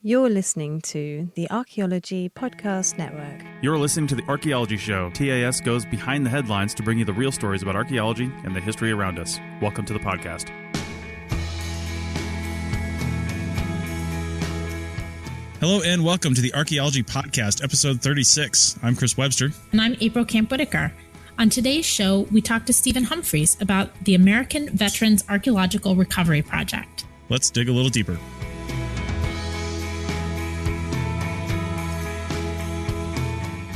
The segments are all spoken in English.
You're listening to the Archaeology Podcast Network. You're listening to the Archaeology Show. TAS goes behind the headlines to bring you the real stories about archaeology and the history around us. Welcome to the podcast. Hello and welcome to the Archaeology Podcast, episode 36. I'm Chris Webster. And I'm April Camp-Whitaker. On today's show, we talk to Stephen Humphreys about the American Veterans Archaeological Recovery Project. Let's dig a little deeper.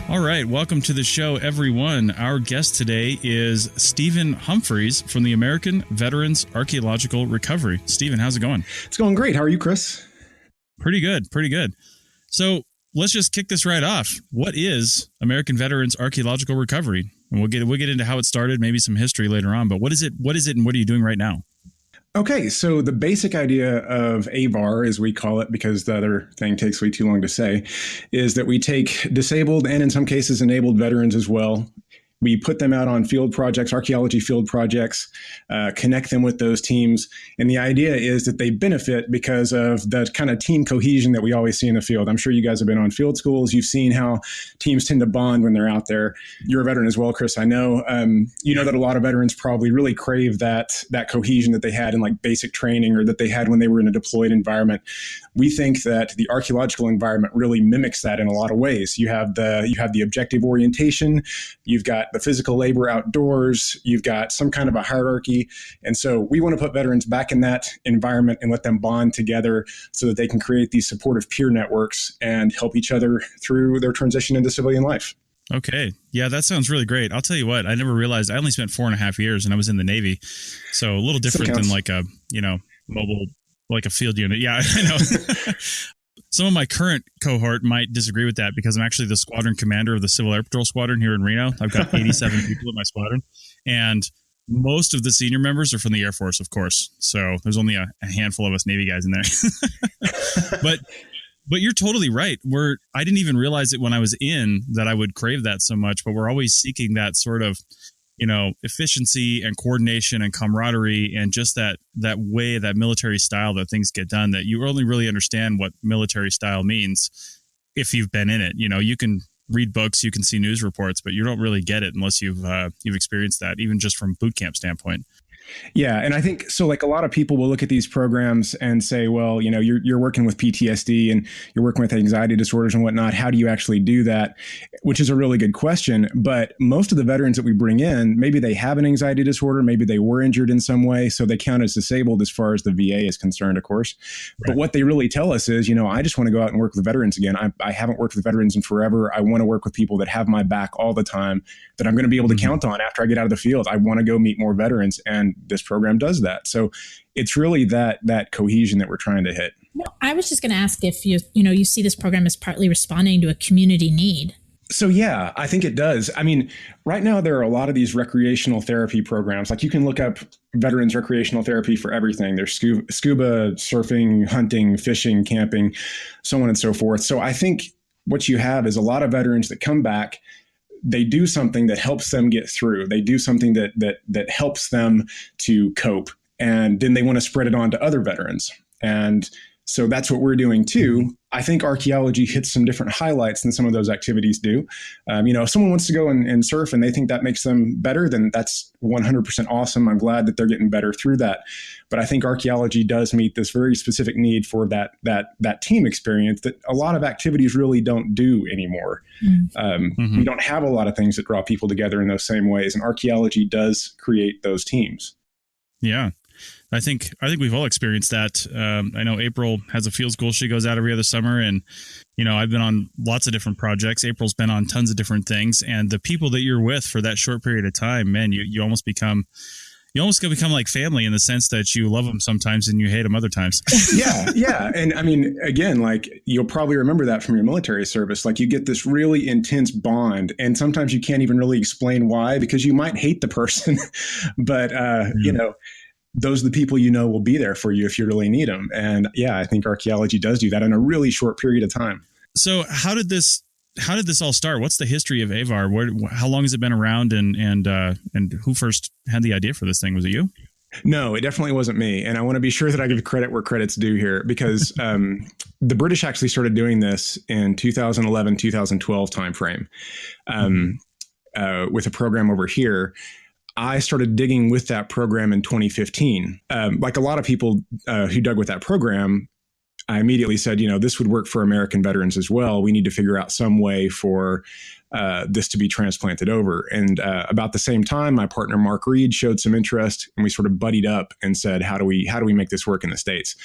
All right, welcome to the show, everyone. Our guest today is Stephen Humphreys from the American Veterans Archaeological Recovery. Stephen, how's it going? It's going great. How are you, Chris? Pretty good, pretty good. So let's just kick this right off. What is American Veterans Archaeological Recovery? And we'll get into how it started, maybe some history later on. But what is it, and what are you doing right now? Okay, so the basic idea of AVAR, as we call it, because the other thing takes way too long to say, is that we take disabled and in some cases enabled veterans as well. We put them out on field projects, archaeology field projects, connect them with those teams. And the idea is that they benefit because of the kind of team cohesion that we always see in the field. I'm sure you guys have been on field schools. You've seen how teams tend to bond when they're out there. You're a veteran as well, Chris. I know. You know that a lot of veterans probably really crave that cohesion that they had in like basic training or that they had when they were in a deployed environment. We think that the archaeological environment really mimics that in a lot of ways. You have the objective orientation. You've got the physical labor outdoors, you've got some kind of a hierarchy. And so we want to put veterans back in that environment and let them bond together so that they can create these supportive peer networks and help each other through their transition into civilian life. Okay. Yeah, that sounds really great. I'll tell you what, I never realized I only spent 4.5 years and I was in the Navy. So a little different than like a, mobile, like a field unit. Yeah, I know. Some of my current cohort might disagree with that because I'm actually the squadron commander of the Civil Air Patrol Squadron here in Reno. I've got 87 people in my squadron, and most of the senior members are from the Air Force, of course. So there's only a handful of us Navy guys in there. But you're totally right. I didn't even realize it when I was in that I would crave that so much, but we're always seeking that sort of efficiency and coordination and camaraderie and just that way, that military style that things get done, that you only really understand what military style means if you've been in it. You can read books, you can see news reports, but you don't really get it unless you've experienced that, even just from boot camp standpoint. Yeah. And I think so, like a lot of people will look at these programs and say, well, you're working with PTSD and you're working with anxiety disorders and whatnot. How do you actually do that? Which is a really good question. But most of the veterans that we bring in, maybe they have an anxiety disorder, maybe they were injured in some way. So they count as disabled as far as the VA is concerned, of course. Right. But what they really tell us is, I just want to go out and work with veterans again. I haven't worked with veterans in forever. I want to work with people that have my back all the time, that I'm going to be able to count on after I get out of the field. I want to go meet more veterans. And this program does that. So it's really that cohesion that we're trying to hit. Well, I was just going to ask if you see this program as partly responding to a community need. So yeah, I think it does. I mean, right now there are a lot of these recreational therapy programs. Like you can look up veterans recreational therapy for everything. There's scuba, surfing, hunting, fishing, camping, so on and so forth. So I think what you have is a lot of veterans that come back. They do something that helps them get through. They do something that helps them to cope. And then they want to spread it on to other veterans. And so that's what we're doing too. I think archaeology hits some different highlights than some of those activities do. If someone wants to go and surf and they think that makes them better, then that's 100% awesome. I'm glad that they're getting better through that. But I think archaeology does meet this very specific need for that team experience that a lot of activities really don't do anymore. We don't have a lot of things that draw people together in those same ways. And archaeology does create those teams. Yeah. I think we've all experienced that. I know April has a field school. She goes out every other summer, and I've been on lots of different projects. April's been on tons of different things, and the people that you're with for that short period of time, man, you almost become like family in the sense that you love them sometimes and you hate them other times. Yeah. And I mean, again, like you'll probably remember that from your military service. Like you get this really intense bond, and sometimes you can't even really explain why, because you might hate the person, but those are the people will be there for you if you really need them. And yeah, I think archaeology does do that in a really short period of time. So how did this all start? What's the history of AVAR? How long has it been around, and who first had the idea for this thing? Was it you? No, it definitely wasn't me. And I want to be sure that I give credit where credit's due here, because the British actually started doing this in 2011, 2012 timeframe with a program over here. I started digging with that program in 2015. Like a lot of people who dug with that program, I immediately said, this would work for American veterans as well. We need to figure out some way for this to be transplanted over. And about the same time, my partner, Mark Reed, showed some interest, and we sort of buddied up and said, how do we make this work in the States?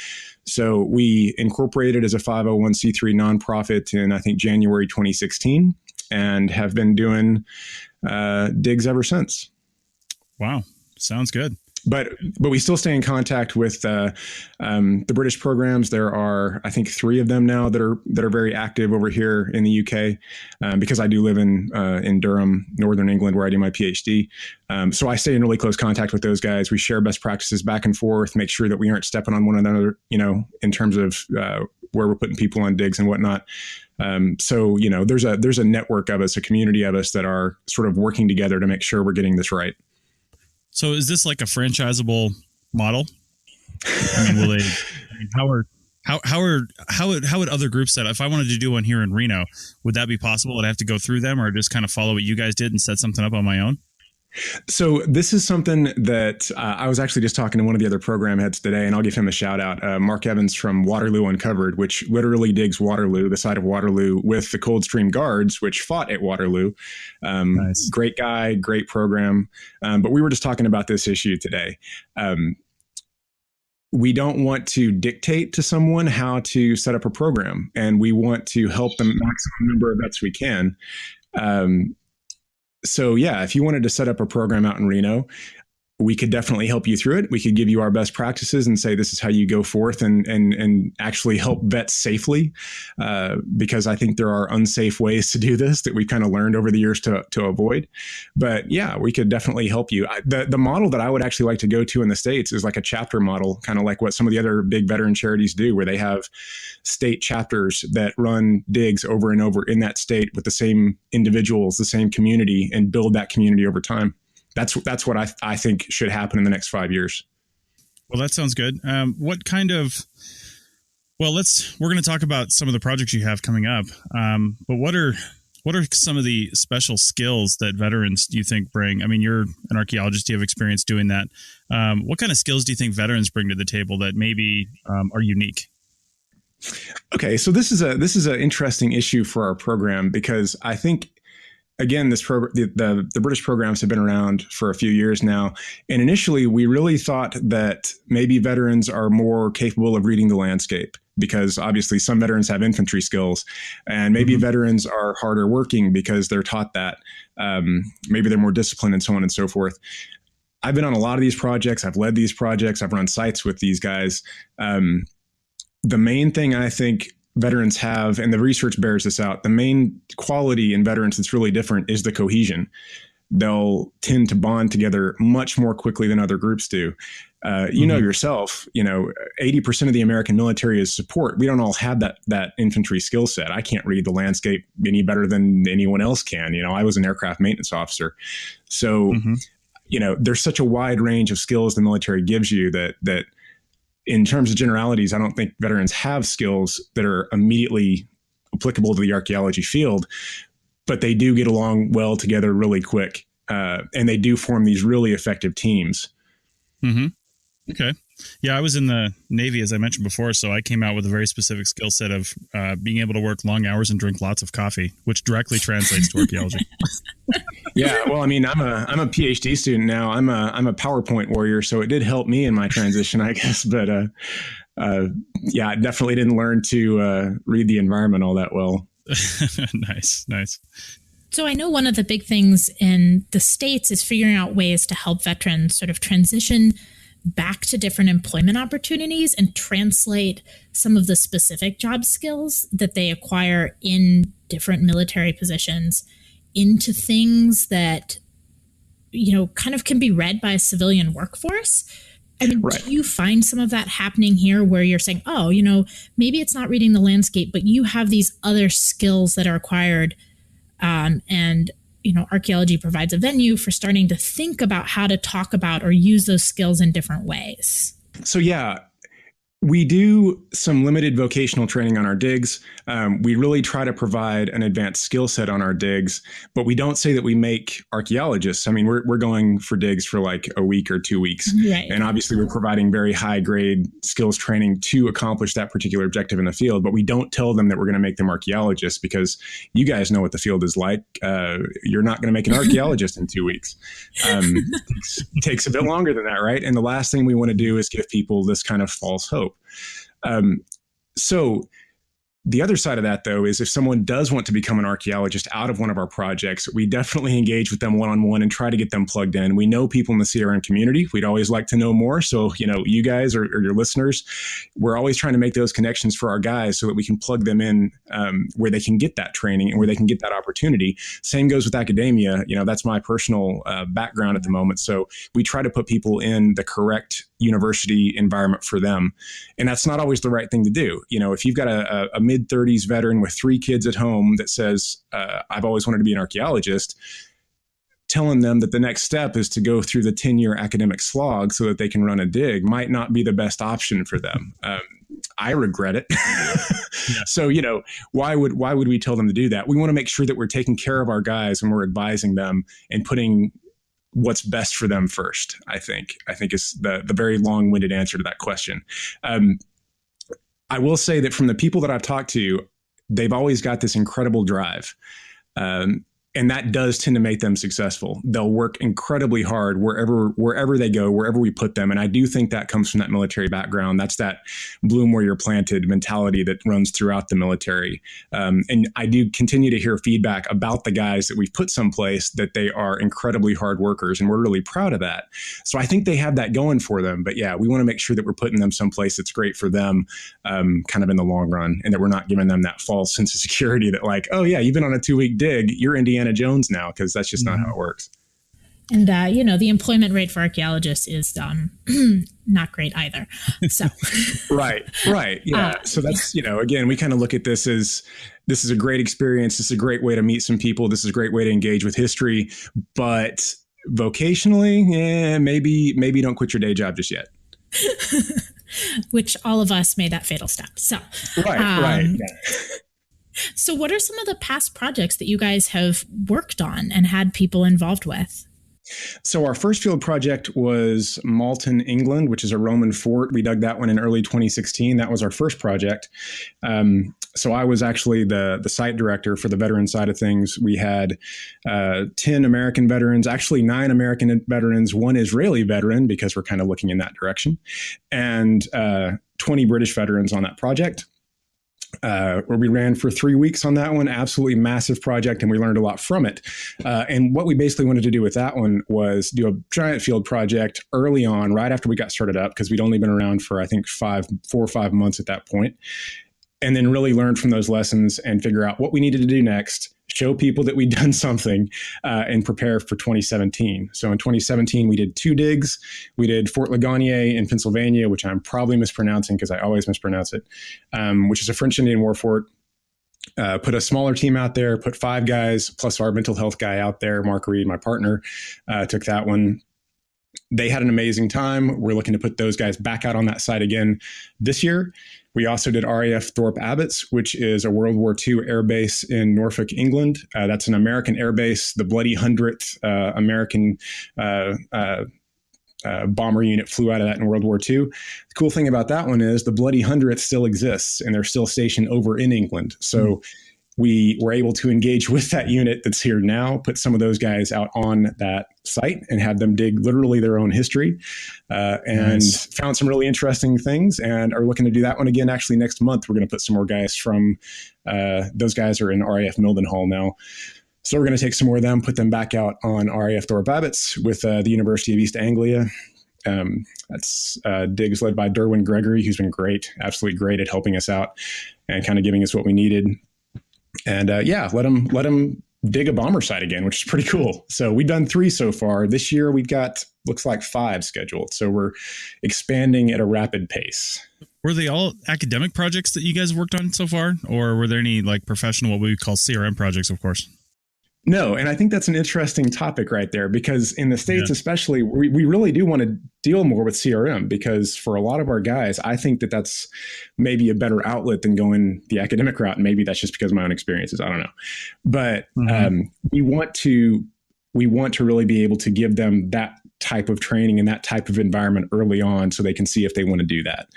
So we incorporated as a 501c3 nonprofit in, I think, January 2016, and have been doing digs ever since. Wow. Sounds good. But we still stay in contact with the British programs. There are, I think, 3 of them now that are very active over here in the UK, because I do live in Durham, Northern England, where I do my PhD. So I stay in really close contact with those guys. We share best practices back and forth, make sure that we aren't stepping on one another, in terms of where we're putting people on digs and whatnot. So there's a network of us, a community of us that are sort of working together to make sure we're getting this right. So is this like a franchisable model? I mean, will they? How would other groups set up? If I wanted to do one here in Reno, would that be possible? Would I have to go through them, or just kind of follow what you guys did and set something up on my own? So this is something that I was actually just talking to one of the other program heads today, and I'll give him a shout out. Mark Evans from Waterloo Uncovered, which literally digs Waterloo, the side of Waterloo, with the Coldstream Guards, which fought at Waterloo. Nice. Great guy, great program. But we were just talking about this issue today. We don't want to dictate to someone how to set up a program, and we want to help the maximum number of vets we can. So yeah, if you wanted to set up a program out in Reno, we could definitely help you through it. We could give you our best practices and say, this is how you go forth and actually help vets safely. Because I think there are unsafe ways to do this that we've kind of learned over the years to avoid. But yeah, we could definitely help you. The model that I would actually like to go to in the States is like a chapter model, kind of like what some of the other big veteran charities do, where they have state chapters that run digs over and over in that state with the same individuals, the same community, and build that community over time. That's what I think should happen in the next 5 years. Well, that sounds good. What kind of? Well, we're going to talk about some of the projects you have coming up. But what are some of the special skills that veterans do you think bring? I mean, you're an archaeologist. You have experience doing that. What kind of skills do you think veterans bring to the table that maybe are unique? Okay, so this is an interesting issue for our program, because I think, again, the British programs have been around for a few years now. And initially, we really thought that maybe veterans are more capable of reading the landscape, because obviously some veterans have infantry skills, and maybe veterans are harder working because they're taught that. Maybe they're more disciplined, and so on and so forth. I've been on a lot of these projects. I've led these projects. I've run sites with these guys. The main thing I think veterans have, and the research bears this out, the main quality in veterans that's really different is the cohesion. They'll tend to bond together much more quickly than other groups do. You know yourself, 80% of the American military is support. We don't all have that infantry skill set. I can't read the landscape any better than anyone else can. I was an aircraft maintenance officer. So, there's such a wide range of skills the military gives you that in terms of generalities, I don't think veterans have skills that are immediately applicable to the archaeology field, but they do get along well together really quick. And they do form these really effective teams. Okay. Yeah, I was in the Navy, as I mentioned before, so I came out with a very specific skill set of being able to work long hours and drink lots of coffee, which directly translates to archaeology. Yeah, well, I mean, I'm a PhD student now. I'm a PowerPoint warrior, so it did help me in my transition, I guess. But yeah, I definitely didn't learn to read the environment all that well. Nice. So I know one of the big things in the States is figuring out ways to help veterans sort of transition back to different employment opportunities and translate some of the specific job skills that they acquire in different military positions into things that, kind of can be read by a civilian workforce. I mean, right. Do you find some of that happening here where you're saying, oh, maybe it's not reading the landscape, but you have these other skills that are acquired, and archaeology provides a venue for starting to think about how to talk about or use those skills in different ways. So, yeah, We do some limited vocational training on our digs. We really try to provide an advanced skill set on our digs, but we don't say that we make archaeologists. I mean, we're going for digs for like a week or 2 weeks. Right. And obviously we're providing very high grade skills training to accomplish that particular objective in the field, but we don't tell them that we're going to make them archaeologists, because you guys know what the field is like. You're not going to make an archaeologist in 2 weeks. It takes a bit longer than that, right? And the last thing we want to do is give people this kind of false hope. So the other side of that, though, is if someone does want to become an archaeologist out of one of our projects, we definitely engage with them one-on-one and try to get them plugged in. We know people in the CRM community. We'd always like to know more. So, you guys or your listeners, we're always trying to make those connections for our guys so that we can plug them in where they can get that training and where they can get that opportunity. Same goes with academia. That's my personal background at the moment. So we try to put people in the correct university environment for them. And that's not always the right thing to do. If you've got a mid-30s veteran with 3 kids at home that says, I've always wanted to be an archaeologist, telling them that the next step is to go through the 10-year academic slog so that they can run a dig might not be the best option for them. I regret it. Yeah. So, why would we tell them to do that? We want to make sure that we're taking care of our guys when we're advising them and putting what's best for them first, I think is the very long-winded answer to that question. I will say that from the people that I've talked to, they've always got this incredible drive. And that does tend to make them successful. They'll work incredibly hard wherever they go, wherever we put them. And I do think that comes from that military background. That's that bloom where you're planted mentality that runs throughout the military. And I do continue to hear feedback about the guys that we've put someplace that they are incredibly hard workers. And we're really proud of that. So I think they have that going for them. But yeah, we want to make sure that we're putting them someplace that's great for them kind of in the long run, and that we're not giving them that false sense of security that like, oh yeah, you've been on a 2-week dig, you're Indiana Jones now, because that's just not how it works. And the employment rate for archaeologists is not great either. So right, yeah. So that's again, we kind of look at this as this is a great experience. This is a great way to meet some people. This is a great way to engage with history. But vocationally, maybe don't quit your day job just yet. Which all of us made that fatal step. So right. Yeah. So what are some of the past projects that you guys have worked on and had people involved with? So our first field project was Malton, England, which is a Roman fort. We dug that one in early 2016. That was our first project. So I was actually the site director for the veteran side of things. We had 10 American veterans, actually 9 American veterans, 1 Israeli veteran, because we're kind of looking in that direction, and 20 British veterans on that project. Where we ran for 3 weeks on that one. Absolutely massive project, and we learned a lot from it. And what we basically wanted to do with that one was do a giant field project early on, right after we got started up, because we'd only been around for, I think, 4 or 5 months at that point. And then really learn from those lessons and figure out what we needed to do next, show people that we'd done something, and prepare for 2017. So in 2017, we did 2 digs. We did Fort Ligonier in Pennsylvania, which I'm probably mispronouncing because I always mispronounce it, which is a French Indian war fort. Put a smaller team out there, put 5 guys plus our mental health guy out there, Mark Reed, my partner, took that one. They had an amazing time. We're looking to put those guys back out on that site again this year. We also did RAF Thorpe Abbotts, which is a World War II air base in Norfolk, England. That's an American air base, the bloody 100th American bomber unit flew out of that in World War II. The cool thing about that one is the bloody 100th still exists, and they're still stationed over in England. So we were able to engage with that unit that's here now, put some of those guys out on that site and have them dig literally their own history, and found some really interesting things, and are looking to do that one again. Actually, next month, we're going to put some more guys from, those guys are in RAF Mildenhall now. So we're going to take some more of them, put them back out on RAF Thorpe Abbotts with the University of East Anglia. That's digs led by Derwin Gregory, who's been great, absolutely great at helping us out and kind of giving us what we needed. And let them dig a bomber site again, which is pretty cool. So we've done 3 so far. This year we've got, looks like 5 scheduled. So we're expanding at a rapid pace. Were they all academic projects that you guys worked on so far? Or were there any like professional, what we would call CRM projects, of course? No, and I think that's an interesting topic right there, because in the States, especially, we really do want to deal more with CRM, because for a lot of our guys, I think that that's maybe a better outlet than going the academic route. And maybe that's just because of my own experiences. I don't know. But we want to really be able to give them that type of training and that type of environment early on so they can see if they want to do that.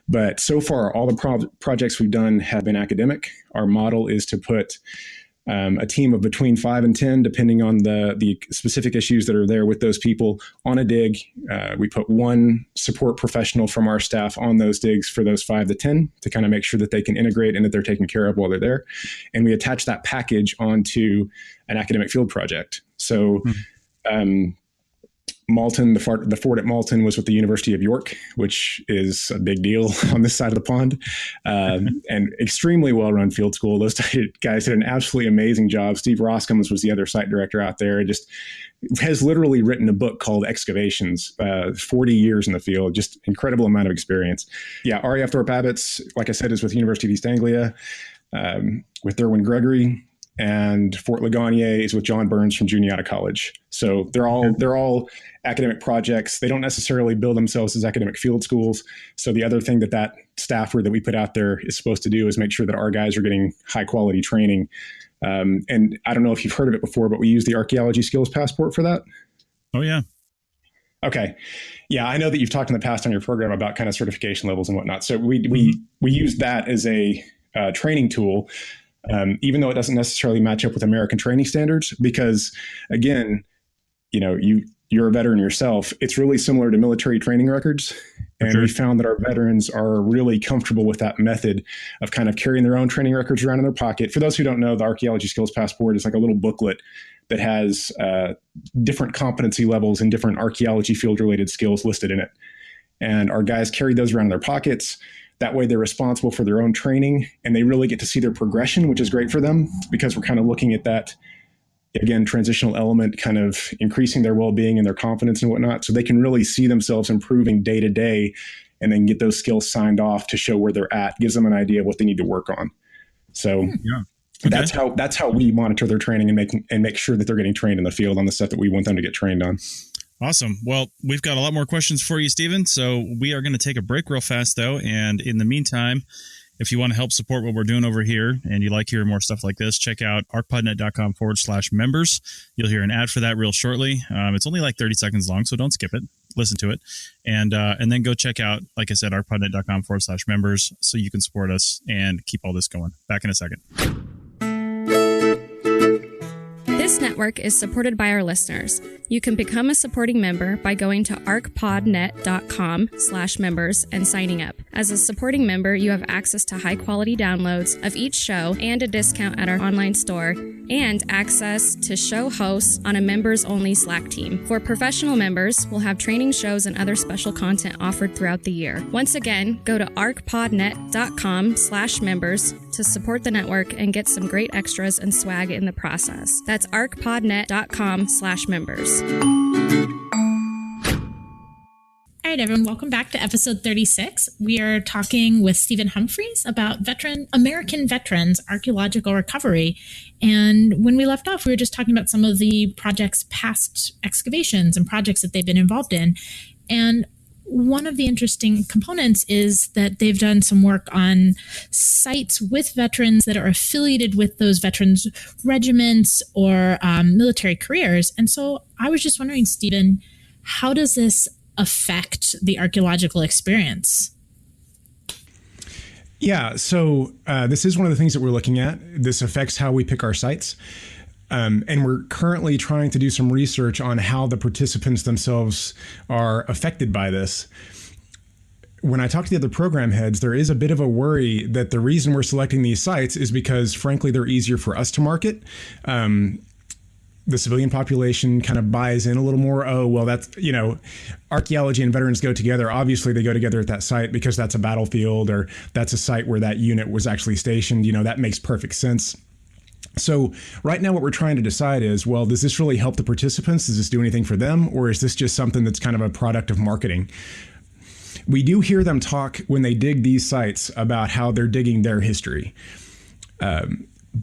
But so far, all the projects we've done have been academic. Our model is to put a team of between 5 and 10, depending on the specific issues that are there with those people on a dig. We put one support professional from our staff on those digs for those 5 to 10 to kind of make sure that they can integrate and that they're taken care of while they're there. And we attach that package onto an academic field project. So Malton, the fort at Malton was with the University of York, which is a big deal on this side of the pond, and extremely well-run field school. Those guys did an absolutely amazing job. Steve Roskins was the other site director out there. Just has literally written a book called Excavations, 40 years in the field, just incredible amount of experience. Yeah, RAF Thorpe Abbott's, like I said, is with University of East Anglia, with Derwin Gregory. And Fort Ligonier is with John Burns from Juniata College. So they're all academic projects. They don't necessarily build themselves as academic field schools. So the other thing that staffer that we put out there is supposed to do is make sure that our guys are getting high quality training. And I don't know if you've heard of it before, but we use the Archaeology Skills Passport for that. Oh, yeah. Okay. Yeah, I know that you've talked in the past on your program about kind of certification levels and whatnot. So we use that as a training tool. Even though it doesn't necessarily match up with American training standards, because again, you're a veteran yourself. It's really similar to military training records. And we found that our veterans are really comfortable with that method of kind of carrying their own training records around in their pocket. For those who don't know, the Archaeology Skills Passport is like a little booklet that has different competency levels and different archaeology field related skills listed in it. And our guys carry those around in their pockets. That way they're responsible for their own training and they really get to see their progression, which is great for them because we're kind of looking at that, again, transitional element, kind of increasing their well-being and their confidence and whatnot. So they can really see themselves improving day to day and then get those skills signed off to show where they're at, gives them an idea of what they need to work on. So that's how we monitor their training and make sure that they're getting trained in the field on the stuff that we want them to get trained on. Awesome. Well, we've got a lot more questions for you, Stephen. So we are going to take a break real fast, though. And in the meantime, if you want to help support what we're doing over here and you like hearing more stuff like this, check out arcpodnet.com/members. You'll hear an ad for that real shortly. It's only like 30 seconds long, so don't skip it. Listen to it. And then go check out, like I said, arcpodnet.com/members so you can support us and keep all this going. Back in a second. This network is supported by our listeners. You can become a supporting member by going to arcpodnet.com/members and signing up. As a supporting member, you have access to high-quality downloads of each show and a discount at our online store, and access to show hosts on a members-only Slack team. For professional members, we'll have training shows and other special content offered throughout the year. Once again, go to arcpodnet.com/members to support the network and get some great extras and swag in the process. That's arcpodnet.com/members. All right, everyone, welcome back to episode 36. We are talking with Stephen Humphreys about American veterans, archaeological recovery. And when we left off, we were just talking about some of the project's past excavations and projects that they've been involved in. And one of the interesting components is that they've done some work on sites with veterans that are affiliated with those veterans' regiments or military careers. And so I was just wondering, Stephen, how does this affect the archaeological experience? Yeah, so this is one of the things that we're looking at. This affects how we pick our sites. And we're currently trying to do some research on how the participants themselves are affected by this. When I talk to the other program heads, there is a bit of a worry that the reason we're selecting these sites is because, frankly, they're easier for us to market. The civilian population kind of buys in a little more. Oh, well, that's, archaeology and veterans go together. Obviously, they go together at that site because that's a battlefield or that's a site where that unit was actually stationed. That makes perfect sense. So right now what we're trying to decide is, well, does this really help the participants? Does this do anything for them? Or is this just something that's kind of a product of marketing? We do hear them talk when they dig these sites about how they're digging their history.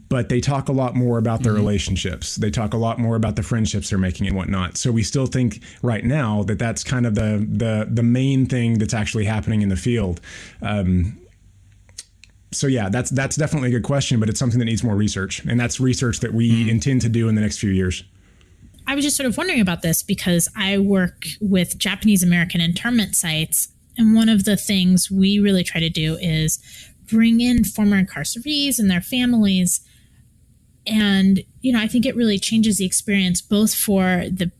but they talk a lot more about their relationships. They talk a lot more about the friendships they're making and whatnot. So we still think right now that that's kind of the main thing that's actually happening in the field. So yeah, that's definitely a good question, but it's something that needs more research, and that's research that we intend to do in the next few years. I was just sort of wondering about this because I work with Japanese American internment sites, and one of the things we really try to do is bring in former incarcerees and their families. And, I think it really changes the experience both for the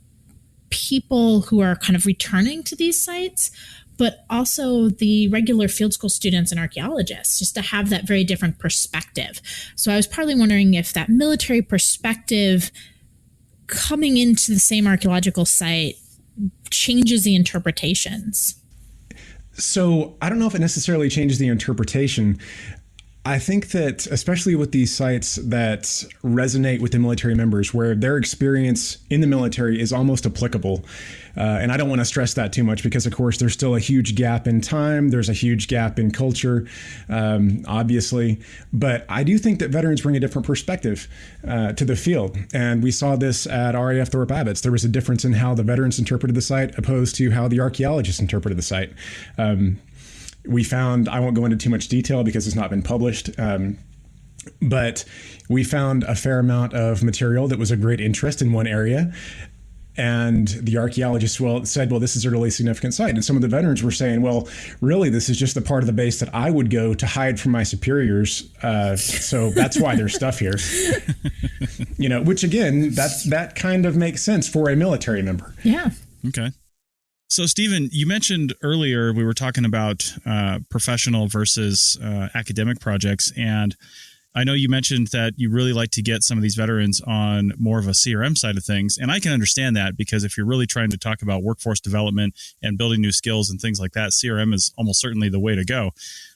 people who are kind of returning to these sites, but also the regular field school students and archaeologists, just to have that very different perspective. So I was partly wondering if that military perspective coming into the same archaeological site changes the interpretations. So I don't know if it necessarily changes the interpretation. I think that especially with these sites that resonate with the military members, where their experience in the military is almost applicable. And I don't want to stress that too much because, of course, there's still a huge gap in time. There's a huge gap in culture, obviously. But I do think that veterans bring a different perspective to the field. And we saw this at RAF Thorpe Abbotts. There was a difference in how the veterans interpreted the site opposed to how the archaeologists interpreted the site. We found, I won't go into too much detail because it's not been published, but we found a fair amount of material that was of great interest in one area. And the archaeologists said, this is a really significant site. And some of the veterans were saying, well, really, this is just the part of the base that I would go to hide from my superiors. So that's why there's stuff here. Which again, that kind of makes sense for a military member. Yeah. Okay. So, Stephen, you mentioned earlier we were talking about professional versus academic projects, and I know you mentioned that you really like to get some of these veterans on more of a CRM side of things, and I can understand that because if you're really trying to talk about workforce development and building new skills and things like that, CRM is almost certainly the way to go.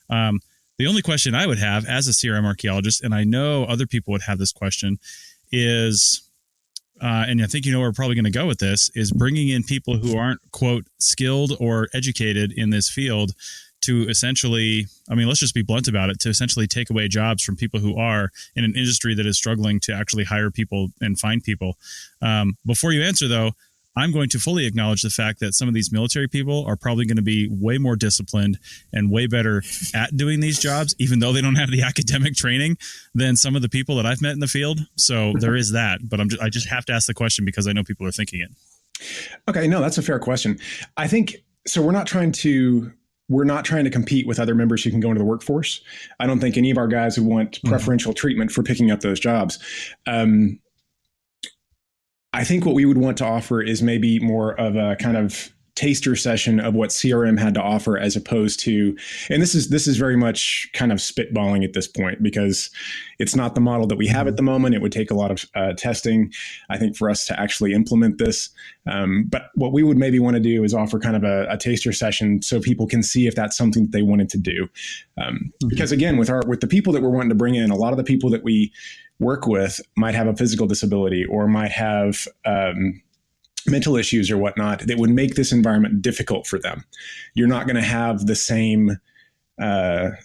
The only question I would have as a CRM archaeologist, and I know other people would have this question, is... and I think where we're probably going to go with this, is bringing in people who aren't, quote, skilled or educated in this field to essentially, let's just be blunt about it, to essentially take away jobs from people who are in an industry that is struggling to actually hire people and find people. Before you answer, though, I'm going to fully acknowledge the fact that some of these military people are probably going to be way more disciplined and way better at doing these jobs, even though they don't have the academic training, than some of the people that I've met in the field. So there is that, but I just have to ask the question because I know people are thinking it. Okay, no, that's a fair question. I think so. We're not trying to compete with other members who can go into the workforce. I don't think any of our guys would want preferential treatment for picking up those jobs. I think what we would want to offer is maybe more of a kind of taster session of what CRM had to offer, as opposed to, and this is very much kind of spitballing at this point because it's not the model that we have at the moment. It would take a lot of testing, I think, for us to actually implement this. But what we would maybe want to do is offer kind of a taster session so people can see if that's something that they wanted to do. Because again, with the people that we're wanting to bring in, a lot of the people that we work with might have a physical disability or might have mental issues or whatnot that would make this environment difficult for them. You're not going to have the same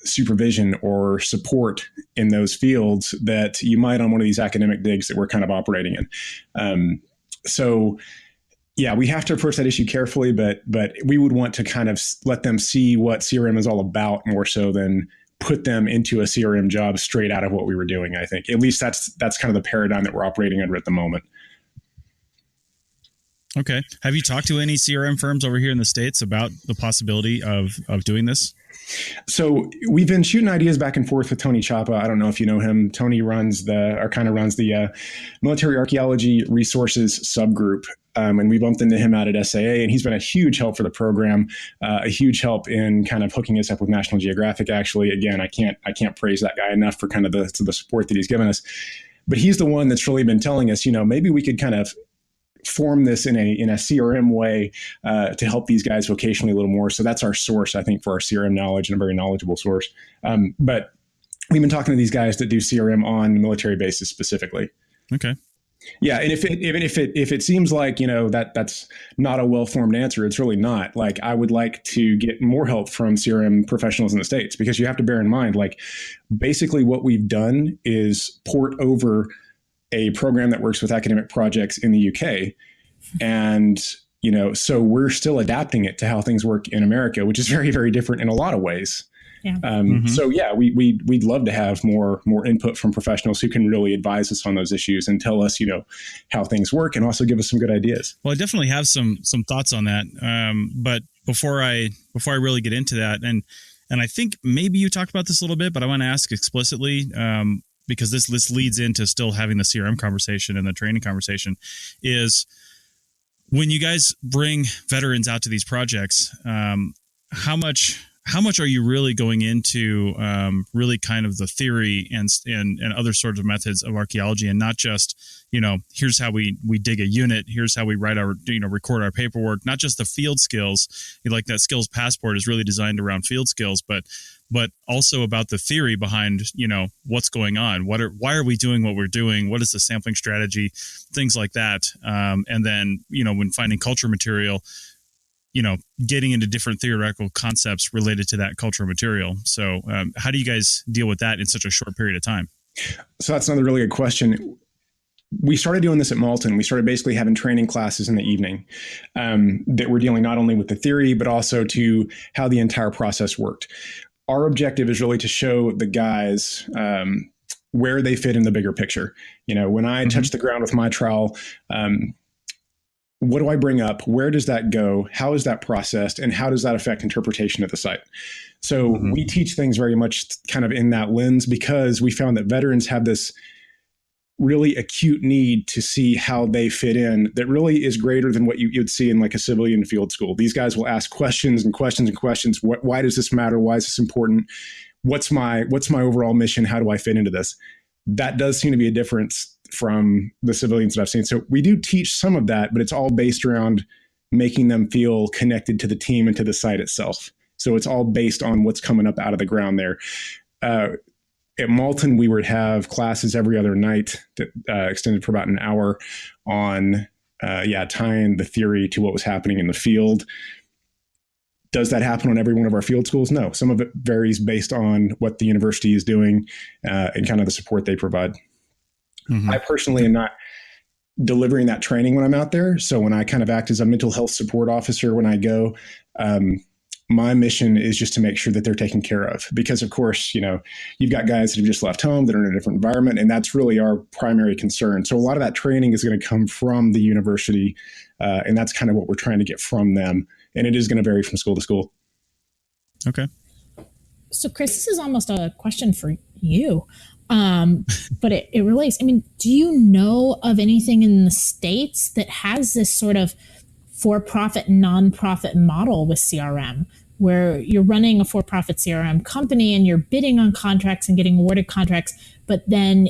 supervision or support in those fields that you might on one of these academic digs that we're kind of operating in. So yeah, we have to approach that issue carefully, but we would want to kind of let them see what CRM is all about more so than put them into a CRM job straight out of what we were doing. I think at least that's kind of the paradigm that we're operating under at the moment. Okay. Have you talked to any CRM firms over here in the States about the possibility of doing this? So we've been shooting ideas back and forth with Tony Chapa. I don't know if you know him. Tony runs the military archaeology resources subgroup. And we bumped into him out at SAA, and he's been a huge help for the program, a huge help in kind of hooking us up with National Geographic. Actually, again, I can't praise that guy enough for kind of the support that he's given us. But he's the one that's really been telling us, maybe we could kind of form this in a CRM way to help these guys vocationally a little more. So that's our source, I think, for our CRM knowledge, and a very knowledgeable source. But we've been talking to these guys that do CRM on military bases specifically. Okay. Yeah, and if it seems like, that's not a well-formed answer, it's really not. Like, I would like to get more help from CRM professionals in the States, because you have to bear in mind, like, basically what we've done is port over a program that works with academic projects in the UK. And, so we're still adapting it to how things work in America, which is very, very different in a lot of ways. Yeah. So yeah, we'd love to have more input from professionals who can really advise us on those issues and tell us, how things work, and also give us some good ideas. Well, I definitely have some thoughts on that. But before I really get into that, and I think maybe you talked about this a little bit, but I want to ask explicitly, because this leads into still having the CRM conversation and the training conversation, is when you guys bring veterans out to these projects, how much are you really going into really kind of the theory and other sorts of methods of archaeology, and not just, here's how we dig a unit, here's how we write our, record our paperwork, not just the field skills, like that skills passport is really designed around field skills, but also about the theory behind, what's going on, why are we doing what we're doing, what is the sampling strategy, things like that. And then, when finding culture material, getting into different theoretical concepts related to that cultural material. So how do you guys deal with that in such a short period of time? So that's another really good question. We started doing this at Malton. We started basically having training classes in the evening that were dealing not only with the theory, but also to how the entire process worked. Our objective is really to show the guys where they fit in the bigger picture. When I touch the ground with my trowel, what do I bring up? Where does that go? How is that processed? And how does that affect interpretation of the site? So we teach things very much kind of in that lens, because we found that veterans have this really acute need to see how they fit in that really is greater than what you'd see in like a civilian field school. These guys will ask questions and questions and questions. Why does this matter? Why is this important? What's my overall mission? How do I fit into this? That does seem to be a difference from the civilians that I've seen. So we do teach some of that, but it's all based around making them feel connected to the team and to the site itself. So it's all based on what's coming up out of the ground there. At Malton, we would have classes every other night that extended for about an hour on tying the theory to what was happening in the field. Does that happen on every one of our field schools? No. Some of it varies based on what the university is doing and kind of the support they provide. I personally am not delivering that training when I'm out there. So when I kind of act as a mental health support officer when I go, my mission is just to make sure that they're taken care of. Because of course, you've got guys that have just left home that are in a different environment, and that's really our primary concern. So a lot of that training is going to come from the university, and that's kind of what we're trying to get from them. And it is going to vary from school to school. Okay. So Chris, this is almost a question for you. But it relates. I mean, do you know of anything in the States that has this sort of for-profit, non-profit model with CRM, where you're running a for-profit CRM company and you're bidding on contracts and getting awarded contracts, but then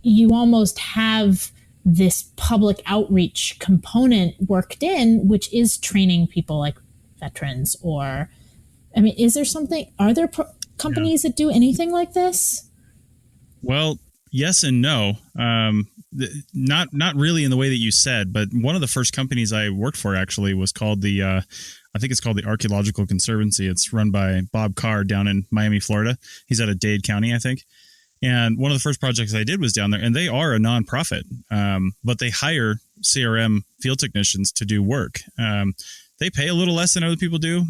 you almost have this public outreach component worked in, which is training people like veterans? Or, I mean, is there something, are there companies that do anything like this? Well, yes and no. Not really in the way that you said, but one of the first companies I worked for actually was called I think it's called the Archaeological Conservancy. It's run by Bob Carr down in Miami, Florida. He's out of Dade County, I think. And one of the first projects I did was down there, and they are a nonprofit, but they hire CRM field technicians to do work. They pay a little less than other people do,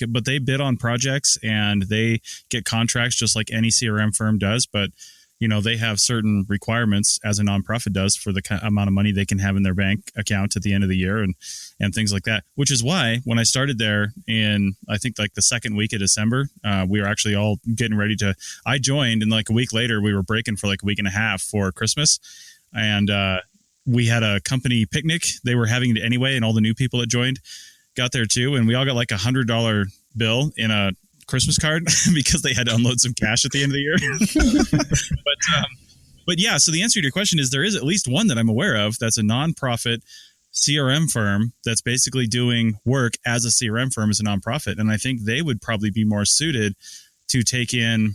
but they bid on projects and they get contracts just like any CRM firm does. But they have certain requirements, as a nonprofit does, for the amount of money they can have in their bank account at the end of the year and things like that. Which is why when I started there in, I think like the second week of December, we were actually all getting ready to, I joined, and like a week later we were breaking for like a week and a half for Christmas. And we had a company picnic they were having anyway, and all the new people that joined got there too. And we all got like $100 bill in a Christmas card because they had to unload some cash at the end of the year. But yeah, so the answer to your question is there is at least one that I'm aware of that's a nonprofit CRM firm that's basically doing work as a CRM firm as a nonprofit. And I think they would probably be more suited to take in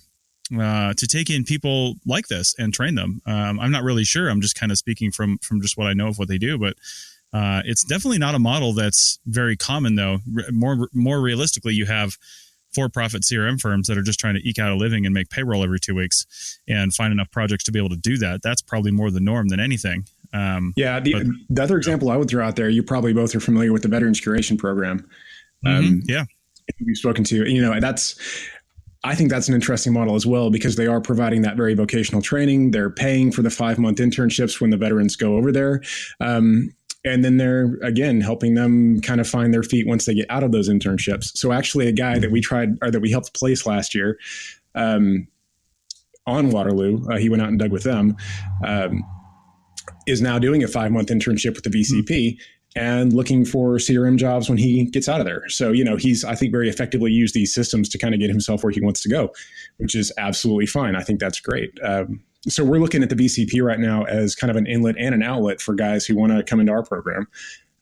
to take in people like this and train them. I'm not really sure. I'm just kind of speaking from just what I know of what they do, but it's definitely not a model that's very common, though. More realistically, you have for-profit CRM firms that are just trying to eke out a living and make payroll every 2 weeks and find enough projects to be able to do that. That's probably more the norm than anything. The other example I would throw out there, you probably both are familiar with the Veterans Curation Program. We've spoken to, I think that's an interesting model as well, because they are providing that very vocational training. They're paying for the 5-month internships when the veterans go over there. And then they're, again, helping them kind of find their feet once they get out of those internships. So actually a guy that we helped place last year on Waterloo, he went out and dug with them, is now doing a 5-month internship with the VCP and looking for CRM jobs when he gets out of there. So, he's, I think, very effectively used these systems to kind of get himself where he wants to go, which is absolutely fine. I think that's great. So we're looking at the VCP right now as kind of an inlet and an outlet for guys who want to come into our program.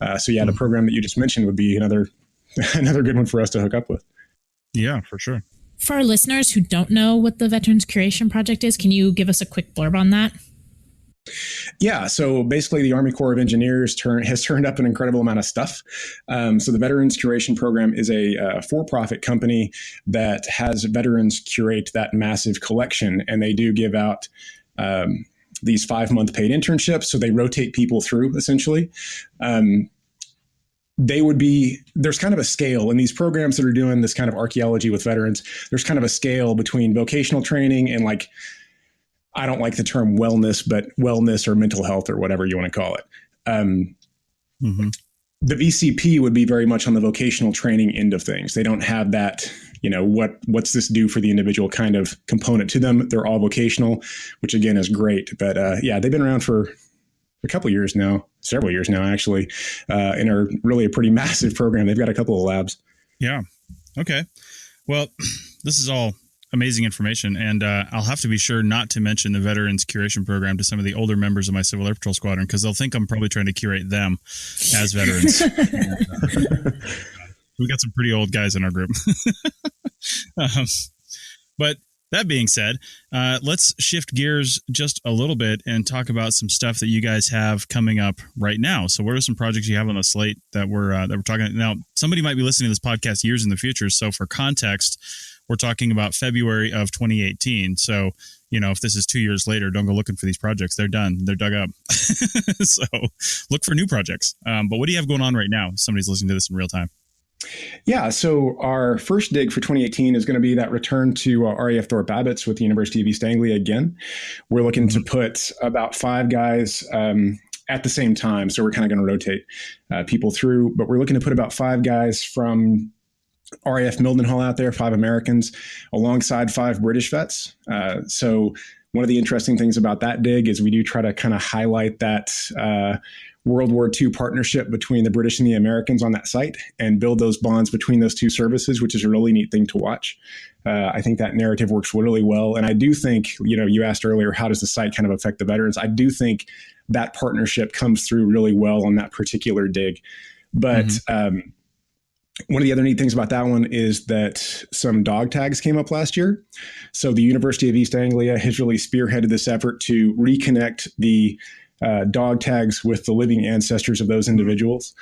The program that you just mentioned would be another good one for us to hook up with. Yeah, for sure. For our listeners who don't know what the Veterans Curation Project is, can you give us a quick blurb on that? Yeah, so basically the Army Corps of Engineers has turned up an incredible amount of stuff. So the Veterans Curation Program is a for-profit company that has veterans curate that massive collection, and they do give out these 5-month paid internships. So they rotate people through, essentially. There's kind of a scale in these programs that are doing this kind of archaeology with veterans. There's kind of a scale between vocational training and, like, I don't like the term wellness, but wellness or mental health or whatever you want to call it. The VCP would be very much on the vocational training end of things. They don't have that, what's this do for the individual kind of component to them. They're all vocational, which again is great. But they've been around for a couple years now, several years now, actually, and are really a pretty massive program. They've got a couple of labs. Yeah. Okay. Well, this is all amazing information, and I'll have to be sure not to mention the Veterans Curation Program to some of the older members of my Civil Air Patrol Squadron, because they'll think I'm probably trying to curate them as veterans. We got some pretty old guys in our group. But that being said, let's shift gears just a little bit and talk about some stuff that you guys have coming up right now. So what are some projects you have on the slate that we're talking about? Now, somebody might be listening to this podcast years in the future, so for context, we're talking about February of 2018. So, if this is 2 years later, don't go looking for these projects. They're done. They're dug up. So look for new projects. But what do you have going on right now? Somebody's listening to this in real time. Yeah, so our first dig for 2018 is going to be that return to RAF Thorpe Abbotts with the University of East Anglia again. We're looking to put about 5 guys at the same time. So we're kind of going to rotate people through, but we're looking to put about 5 guys from RAF Mildenhall out there, 5 Americans, alongside 5 British vets. So one of the interesting things about that dig is we do try to kind of highlight that World War II partnership between the British and the Americans on that site and build those bonds between those two services, which is a really neat thing to watch. I think that narrative works really well. And I do think, you asked earlier, how does the site kind of affect the veterans? I do think that partnership comes through really well on that particular dig. But one of the other neat things about that one is that some dog tags came up last year. So the University of East Anglia has really spearheaded this effort to reconnect the dog tags with the living ancestors of those individuals.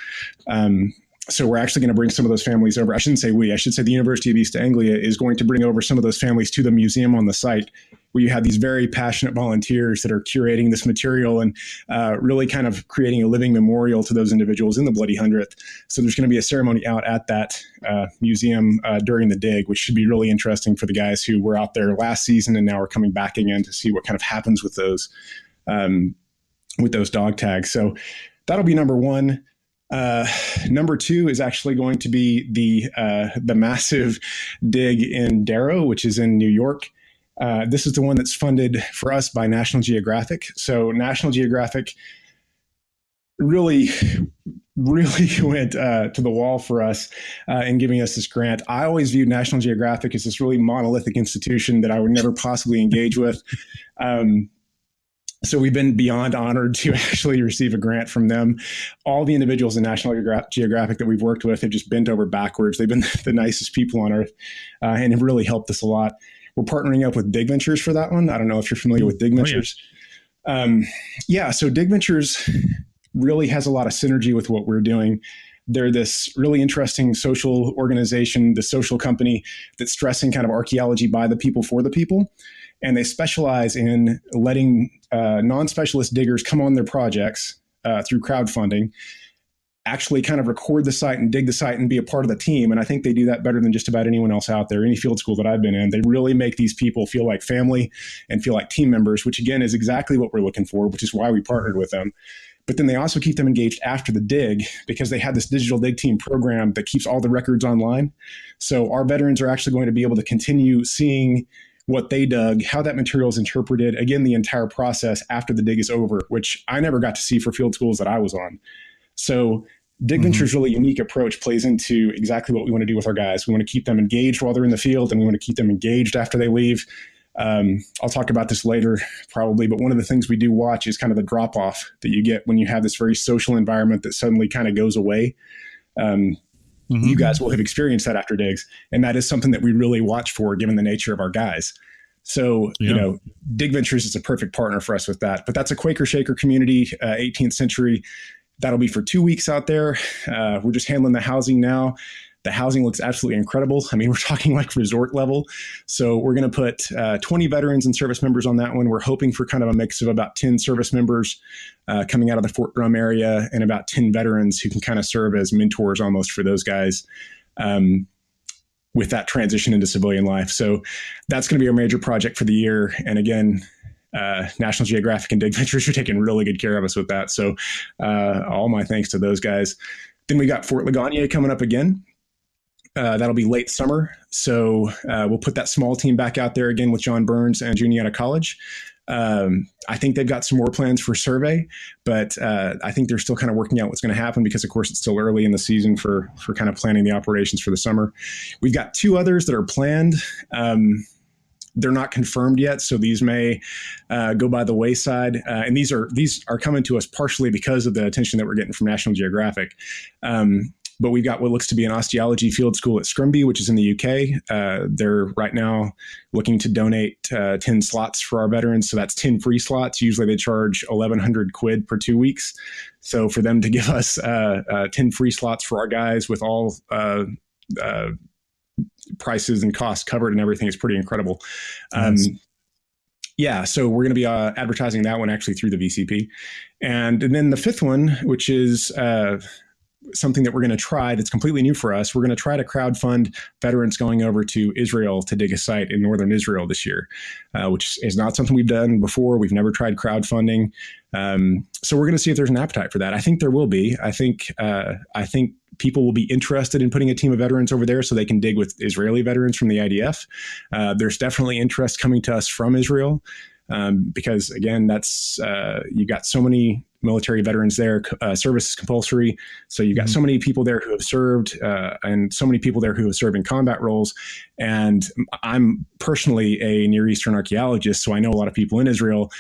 So we're actually going to bring some of those families over. I shouldn't say we, I should say the University of East Anglia is going to bring over some of those families to the museum on the site, where you have these very passionate volunteers that are curating this material and really kind of creating a living memorial to those individuals in the Bloody 100th. So there's going to be a ceremony out at that museum during the dig, which should be really interesting for the guys who were out there last season and now are coming back again to see what kind of happens with those dog tags. So that'll be number 1. Number 2 is actually going to be the massive dig in Darrow, which is in New York. This is the one that's funded for us by National Geographic. So National Geographic really went to the wall for us in giving us this grant. I always viewed National Geographic as this really monolithic institution that I would never possibly engage with. So we've been beyond honored to actually receive a grant from them. All the individuals in National Geographic that we've worked with have just bent over backwards. They've been the nicest people on earth and have really helped us a lot. we're partnering up with Dig Ventures for that one. I don't know if you're familiar with Dig Ventures. So Dig Ventures really has a lot of synergy with what we're doing. They're this really interesting social organization, the social company that's stressing kind of archaeology by the people for the people. And they specialize in letting non-specialist diggers come on their projects through crowdfunding, actually kind of record the site and dig the site and be a part of the team. And I think they do that better than just about anyone else out there, any field school that I've been in. They really make these people feel like family and feel like team members, which again is exactly what we're looking for, which is why we partnered with them. But then they also keep them engaged after the dig because they have this digital dig team program that keeps all the records online. So our veterans are actually going to be able to continue seeing what they dug, how that material is interpreted, again, the entire process after the dig is over, which I never got to see for field schools that I was on. So Dig Venture's really unique approach plays into exactly what we want to do with our guys. We want to keep them engaged while they're in the field, and we want to keep them engaged after they leave. I'll talk about this later probably, but one of the things we do watch is kind of the drop off that you get when you have this very social environment that suddenly kind of goes away. You guys will have experienced that after digs, and that is something that we really watch for given the nature of our guys. So, you know, Dig Ventures is a perfect partner for us with that. But that's a Quaker Shaker community, 18th century. That'll be for 2 weeks out there. We're just handling the housing now. The housing looks absolutely incredible. I mean, we're talking like resort level. So we're going to put 20 veterans and service members on that one. We're hoping for kind of a mix of about 10 service members coming out of the Fort Drum area and about 10 veterans who can kind of serve as mentors almost for those guys with that transition into civilian life. So that's going to be our major project for the year. And again, National Geographic and Dig Ventures are taking really good care of us with that. So all my thanks to those guys. Then we got Fort Ligonier coming up again. That'll be late summer. So we'll put that small team back out there again with John Burns and Juniata College. I think they've got some more plans for survey, but I think they're still kind of working out what's going to happen because, of course, it's still early in the season for kind of planning the operations for the summer. We've got 2 others that are planned. They're not confirmed yet, so these may go by the wayside. And these are coming to us partially because of the attention that we're getting from National Geographic. But we've got what looks to be an osteology field school at Scrimby, which is in the UK. They're right now looking to donate 10 slots for our veterans. So that's 10 free slots. Usually they charge 1,100 quid per 2 weeks. So for them to give us 10 free slots for our guys with all prices and costs covered and everything is pretty incredible. Yeah, so we're going to be advertising that one actually through the VCP. And then the 5th one, which is something that we're going to try that's completely new for us. We're going to try to crowdfund veterans going over to Israel to dig a site in northern Israel this year, which is not something we've done before. We've never tried crowdfunding. So we're going to see if there's an appetite for that. I think there will be. I think people will be interested in putting a team of veterans over there so they can dig with Israeli veterans from the IDF. There's definitely interest coming to us from Israel. Because again, that's you got so many military veterans there. Service is compulsory, so you've got so many people there who have served, and so many people there who have served in combat roles. And I'm personally a Near Eastern archaeologist, so I know a lot of people in Israel.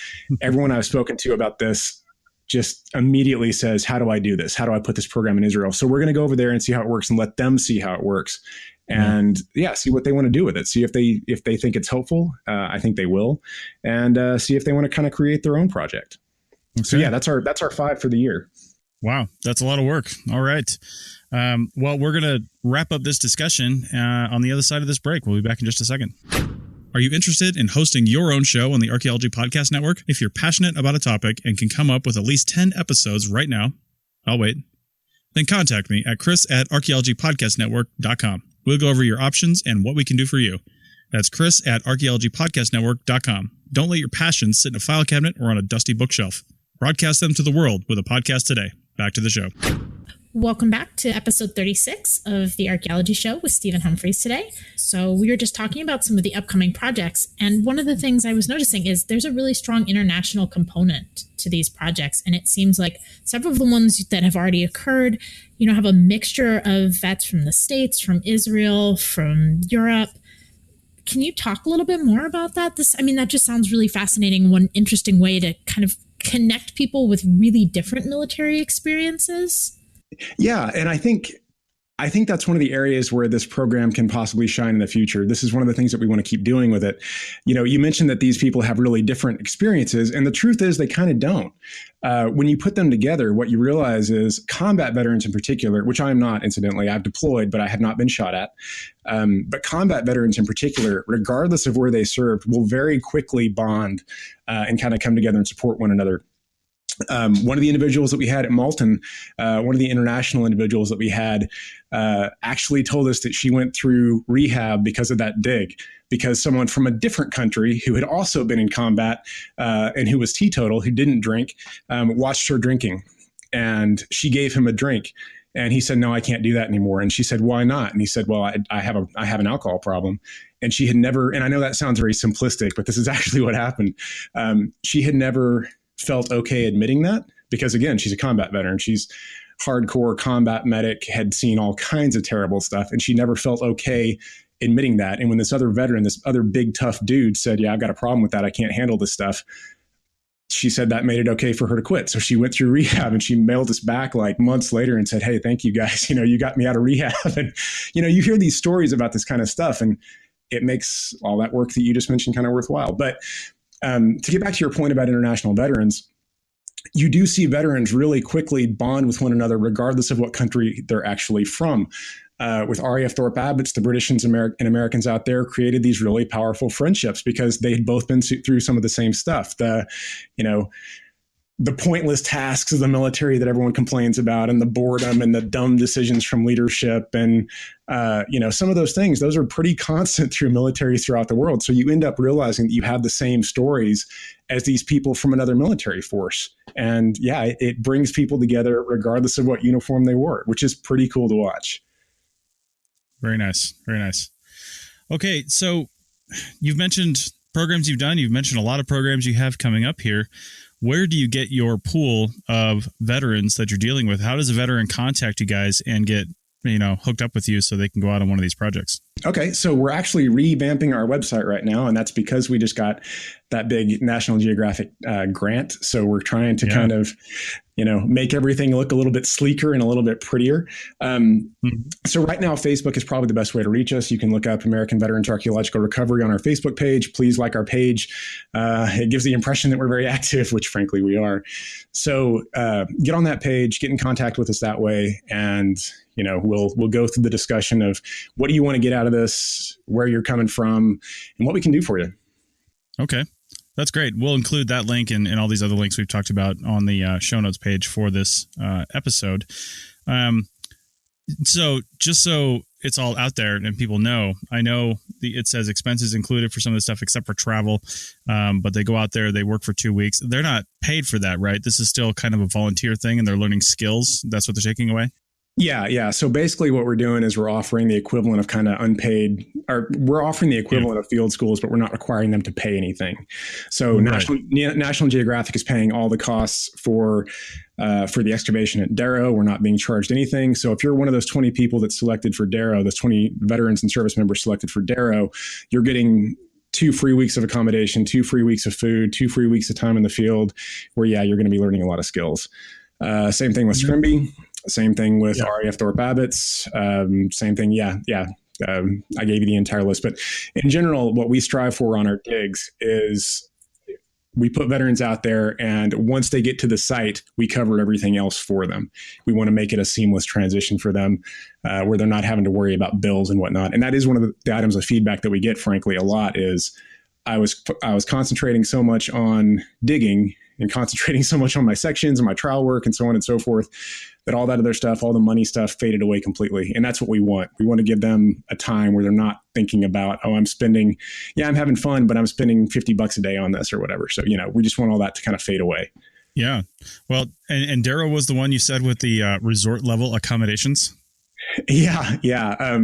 Everyone I've spoken to about this just immediately says, "How do I do this? How do I put this program in Israel?" So we're going to go over there and see how it works, and let them see how it works. And see what they want to do with it. See if they think it's helpful. I think they will, and see if they want to kind of create their own project. Okay. So yeah, that's our 5 for the year. Wow, that's a lot of work. All right. Well, we're gonna wrap up this discussion on the other side of this break. We'll be back in just a second. Are you interested in hosting your own show on the Archaeology Podcast Network? If you're passionate about a topic and can come up with at least 10 episodes right now, I'll wait. Then contact me at chris@archaeologypodcastnetwork.com. We'll go over your options and what we can do for you. That's chris@archaeologypodcastnetwork.com. Don't let your passions sit in a file cabinet or on a dusty bookshelf. Broadcast them to the world with a podcast today. Back to the show. Welcome back to episode 36 of the Archaeology Show with Stephen Humphreys today. So we were just talking about some of the upcoming projects. And one of the things I was noticing is there's a really strong international component to these projects. And it seems like several of the ones that have already occurred, have a mixture of vets from the States, from Israel, from Europe. Can you talk a little bit more about that? That just sounds really fascinating. One interesting way to kind of connect people with really different military experiences. Yeah. And I think I think that's one of the areas where this program can possibly shine in the future. This is one of the things that we want to keep doing with it. You mentioned that these people have really different experiences, and the truth is they kind of don't. When you put them together, what you realize is combat veterans in particular, which I am not, incidentally, I've deployed, but I have not been shot at. But combat veterans in particular, regardless of where they served, will very quickly bond and kind of come together and support one another. One of the individuals that we had at Malton, one of the international individuals that we had, actually told us that she went through rehab because of that dig, because someone from a different country who had also been in combat and who was teetotal, who didn't drink, watched her drinking. And she gave him a drink. And he said, no, I can't do that anymore. And she said, why not? And he said, well, I have an alcohol problem. And she had never, and I know that sounds very simplistic, but this is actually what happened. She had never felt okay admitting that because, again, she's a combat veteran. She's hardcore combat medic, had seen all kinds of terrible stuff, and she never felt okay admitting that. And when this other veteran, this other big tough dude said, yeah, I've got a problem with that, I can't handle this stuff, she said that made it okay for her to quit. So she went through rehab, and she mailed us back like months later and said, hey, thank you guys. You got me out of rehab. And, you hear these stories about this kind of stuff, and it makes all that work that you just mentioned kind of worthwhile. But to get back to your point about international veterans, you do see veterans really quickly bond with one another, regardless of what country they're actually from. With RAF Thorpe Abbott's, the British and Americans out there created these really powerful friendships because they had both been through some of the same stuff. The pointless tasks of the military that everyone complains about, and the boredom and the dumb decisions from leadership. And, some of those things, those are pretty constant through militaries throughout the world. So you end up realizing that you have the same stories as these people from another military force. And yeah, it brings people together regardless of what uniform they wore, which is pretty cool to watch. Very nice. Very nice. Okay. So you've mentioned programs you've done. You've mentioned a lot of programs you have coming up here. Where do you get your pool of veterans that you're dealing with? How does a veteran contact you guys and get, hooked up with you so they can go out on one of these projects? Okay. So we're actually revamping our website right now, and that's because we just got that big National Geographic grant. So we're trying to kind of, make everything look a little bit sleeker and a little bit prettier. So right now, Facebook is probably the best way to reach us. You can look up American Veterans Archaeological Recovery on our Facebook page. Please like our page. It gives the impression that we're very active, which frankly we are. So get on that page, get in contact with us that way, and we'll go through the discussion of what do you want to get out of this, where you're coming from, and what we can do for you. Okay. That's great. We'll include that link and all these other links we've talked about on the show notes page for this episode. So just so it's all out there and people know, I know it says expenses included for some of the stuff except for travel, but they go out there, they work for 2 weeks. They're not paid for that, right? This is still kind of a volunteer thing and they're learning skills. That's what they're taking away? Yeah. So basically what we're doing is we're offering the equivalent of kind of unpaid, or we're offering the equivalent of field schools, but we're not requiring them to pay anything. So National Geographic is paying all the costs for the excavation at Darrow. We're not being charged anything. So if you're one of those 20 people that's selected for Darrow, those 20 veterans and service members selected for Darrow, you're getting 2 free weeks of accommodation, 2 free weeks of food, 2 free weeks of time in the field where, you're going to be learning a lot of skills. Same thing with Scrimby. Same thing with RAF Thorpe Abbott's. Same thing. I gave you the entire list. But in general, what we strive for on our digs is we put veterans out there, and once they get to the site, we cover everything else for them. We want to make it a seamless transition for them where they're not having to worry about bills and whatnot. And that is one of the items of feedback that we get, frankly, a lot is I was concentrating so much on digging and concentrating so much on my sections and my trial work and so on and so forth, that all that other stuff, all the money stuff faded away completely. And that's what we want. We want to give them a time where they're not thinking about, I'm having fun, but I'm spending $50 a day on this or whatever. So, we just want all that to kind of fade away. Yeah. Well, and Darrow was the one you said with the resort level accommodations. Yeah.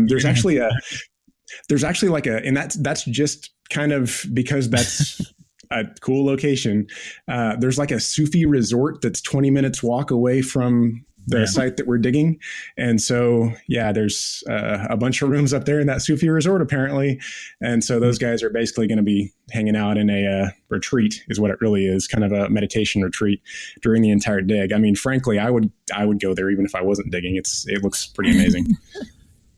There's actually and that's just kind of because that's a cool location. There's like a Sufi resort that's 20 minutes walk away from the site that we're digging. And so, there's a bunch of rooms up there in that Sufi resort, apparently. And so those guys are basically going to be hanging out in a retreat, is what it really is, kind of a meditation retreat during the entire dig. I mean, frankly, I would go there even if I wasn't digging. It looks pretty amazing.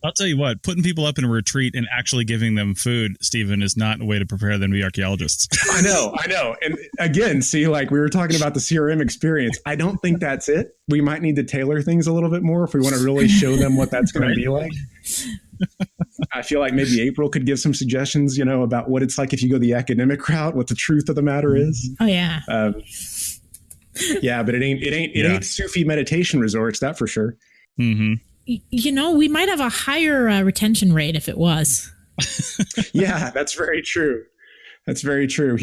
I'll tell you what, putting people up in a retreat and actually giving them food, Stephen, is not a way to prepare them to be archaeologists. I know. And again, see, like we were talking about the CRM experience. I don't think that's it. We might need to tailor things a little bit more if we want to really show them what that's going to be like. I feel like maybe April could give some suggestions, about what it's like if you go the academic route, what the truth of the matter is. Oh, yeah. But it ain't Sufi meditation resorts, that for sure. Mm-hmm. We might have a higher retention rate if it was. Yeah, that's very true. That's very true.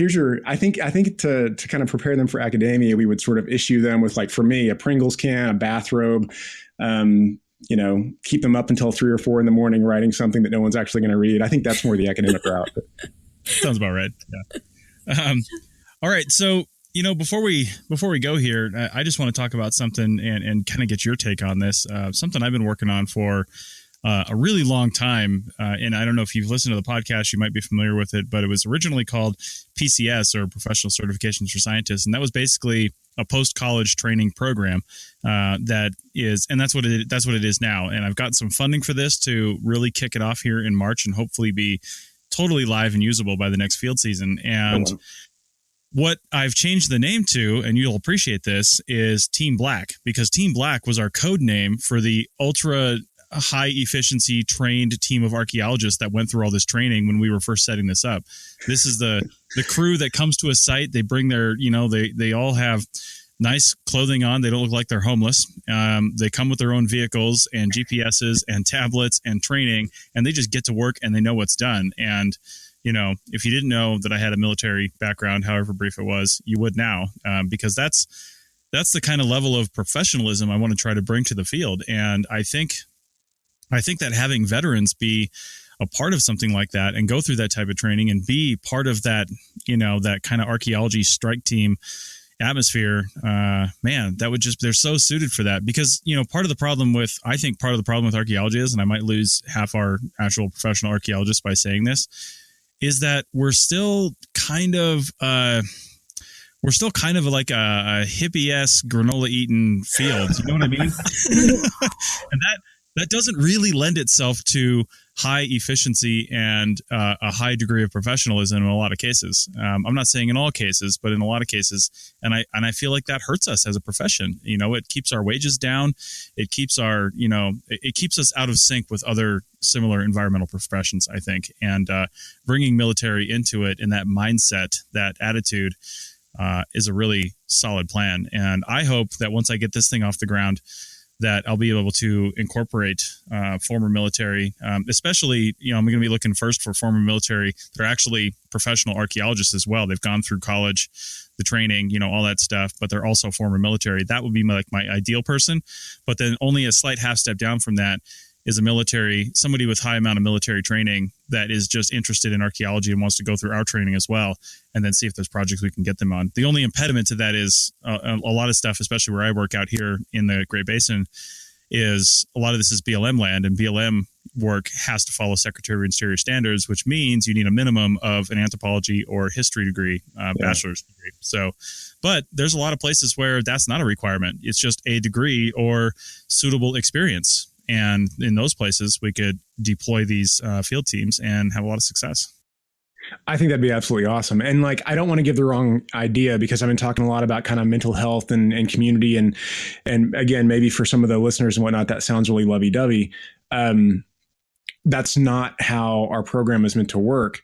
I think to kind of prepare them for academia, we would sort of issue them with, like, for me, a Pringles can, a bathrobe, keep them up until 3 or 4 in the morning writing something that no one's actually going to read. I think that's more the academic route. Sounds about right. Yeah. All right. So, before we go here, I just want to talk about something and kind of get your take on this. Something I've been working on for a really long time. And I don't know if you've listened to the podcast, you might be familiar with it, but it was originally called PCS, or Professional Certifications for Scientists. And that was basically a post-college training program and that's what it is now. And I've got some funding for this to really kick it off here in March and hopefully be totally live and usable by the next field season. And what I've changed the name to, and you'll appreciate this, is Team Black, because Team Black was our code name for the ultra high efficiency trained team of archaeologists that went through all this training when we were first setting this up. This is the crew that comes to a site. They bring their, they all have nice clothing on. They don't look like they're homeless. They come with their own vehicles and GPSs and tablets and training, and they just get to work and they know what's done. And if you didn't know that I had a military background, however brief it was, you would now, because that's the kind of level of professionalism I want to try to bring to the field. And I think that having veterans be a part of something like that and go through that type of training and be part of that, that kind of archaeology strike team atmosphere, that would they're so suited for that. Because, part of the problem with archaeology is, and I might lose half our actual professional archaeologists by saying this, is that we're still kind of like a hippie-esque granola-eating field. You know what I mean? And that doesn't really lend itself to high efficiency and a high degree of professionalism in a lot of cases. I'm not saying in all cases, but in a lot of cases. And I feel like that hurts us as a profession. It keeps our wages down. It keeps it keeps us out of sync with other similar environmental professions, I think. And bringing military into it in that mindset, that attitude, is a really solid plan. And I hope that once I get this thing off the ground, that I'll be able to incorporate former military, especially, I'm going to be looking first for former military. They're actually professional archaeologists as well. They've gone through college, the training, all that stuff, but they're also former military. That would be my ideal person. But then only a slight half step down from that is somebody with high amount of military training that is just interested in archaeology and wants to go through our training as well, and then see if there's projects we can get them on. The only impediment to that is a lot of stuff, especially where I work out here in the Great Basin, is a lot of this is BLM land, and BLM work has to follow Secretary of Interior standards, which means you need a minimum of an anthropology or history degree, bachelor's degree. So, but there's a lot of places where that's not a requirement. It's just a degree or suitable experience. And in those places, we could deploy these field teams and have a lot of success. I think that'd be absolutely awesome. And I don't want to give the wrong idea, because I've been talking a lot about kind of mental health and community. And again, maybe for some of the listeners and whatnot, that sounds really lovey-dovey. That's not how our program is meant to work.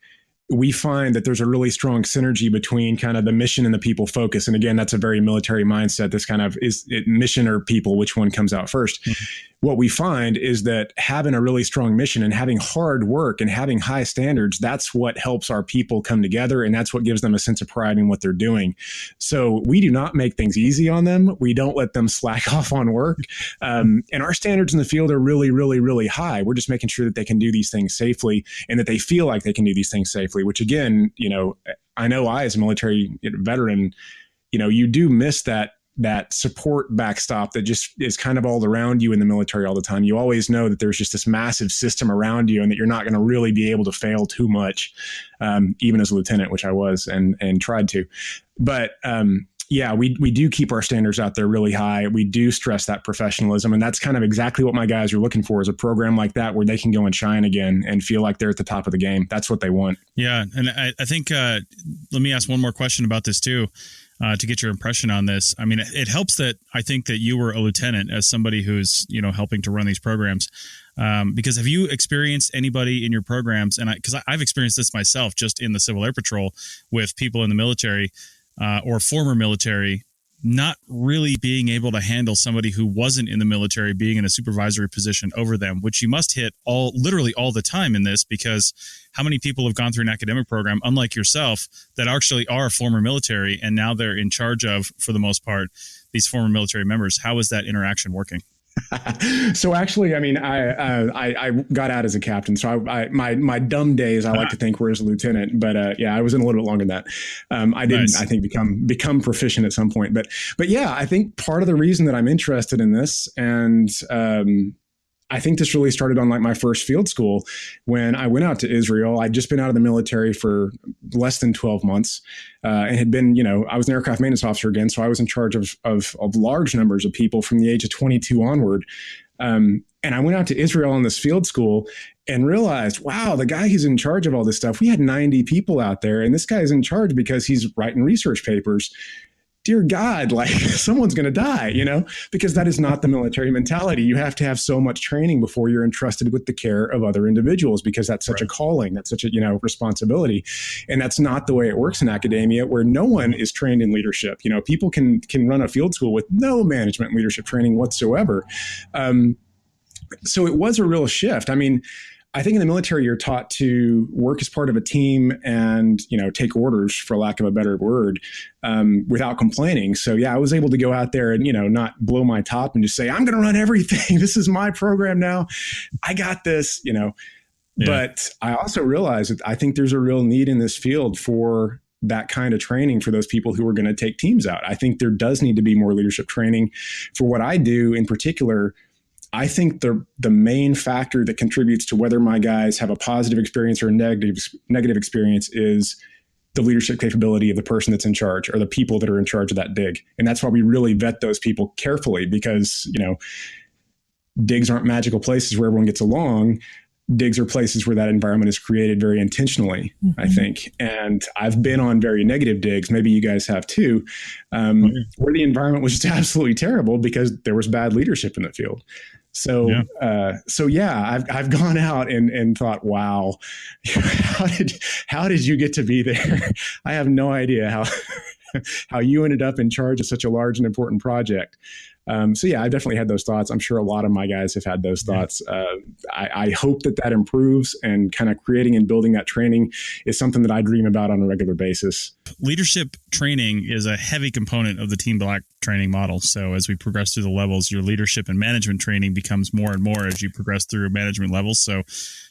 We find that there's a really strong synergy between kind of the mission and the people focus. And again, that's a very military mindset. This kind of is it mission or people, which one comes out first? Mm-hmm. What we find is that having a really strong mission and having hard work and having high standards, that's what helps our people come together. And that's what gives them a sense of pride in what they're doing. So we do not make things easy on them. We don't let them slack off on work. And our standards in the field are really, really, really high. We're just making sure that they can do these things safely and that they feel like they can do these things safely, which again, I know I, as a military veteran, you do miss that that support backstop that just is kind of all around you in the military all the time. You always know that there's just this massive system around you and that you're not going to really be able to fail too much, even as a lieutenant, which I was and tried to. But yeah, we do keep our standards out there really high. We do stress that professionalism. And that's kind of exactly what my guys are looking for, is a program like that where they can go and shine again and feel like they're at the top of the game. That's what they want. Yeah. And I think, let me ask one more question about this too, to get your impression on this. I mean, it helps that I think that you were a lieutenant as somebody who's, helping to run these programs. Because have you experienced anybody in your programs? And because I've experienced this myself just in the Civil Air Patrol with people in the military, or former military, not really being able to handle somebody who wasn't in the military being in a supervisory position over them, which you must hit literally all the time in this, because how many people have gone through an academic program, unlike yourself, that actually are former military and now they're in charge of, for the most part, these former military members? How is that interaction working? So actually, I mean, I got out as a captain. So my dumb days, I like to think, were as a lieutenant. But yeah, I was in a little bit longer than that. I didn't, nice. I think, become proficient at some point. But yeah, I think part of the reason that I'm interested in this, and I think this really started on like my first field school when I went out to Israel. I'd just been out of the military for less than 12 months and had been, I was an aircraft maintenance officer again. So I was in charge of large numbers of people from the age of 22 onward. And I went out to Israel on this field school and realized, wow, the guy who's in charge of all this stuff, we had 90 people out there, and this guy's in charge because he's writing research papers. Dear God, like someone's going to die, because that is not the military mentality. You have to have so much training before you're entrusted with the care of other individuals, because that's such a calling. That's such a, responsibility. And that's not the way it works in academia, where no one is trained in leadership. People can run a field school with no management leadership training whatsoever. So it was a real shift. I mean, I think in the military, you're taught to work as part of a team and, take orders, for lack of a better word, without complaining. So, yeah, I was able to go out there and, not blow my top and just say, I'm going to run everything. This is my program now. I got this, Yeah. But I also realized that I think there's a real need in this field for that kind of training for those people who are going to take teams out. I think there does need to be more leadership training. For what I do in particular, I think the main factor that contributes to whether my guys have a positive experience or a negative experience is the leadership capability of the person that's in charge, or the people that are in charge of that dig. And that's why we really vet those people carefully, because, digs aren't magical places where everyone gets along. Digs are places where that environment is created very intentionally, I think. And I've been on very negative digs, maybe you guys have too, where the environment was just absolutely terrible because there was bad leadership in the field. So, I've gone out and thought, wow, how did you get to be there? I have no idea how you ended up in charge of such a large and important project. So yeah, I definitely had those thoughts. I'm sure a lot of my guys have had those thoughts. I hope that improves, and kind of creating and building that training is something that I dream about on a regular basis. Leadership training is a heavy component of the Team Black training model. So as we progress through the levels, your leadership and management training becomes more and more as you progress through management levels. So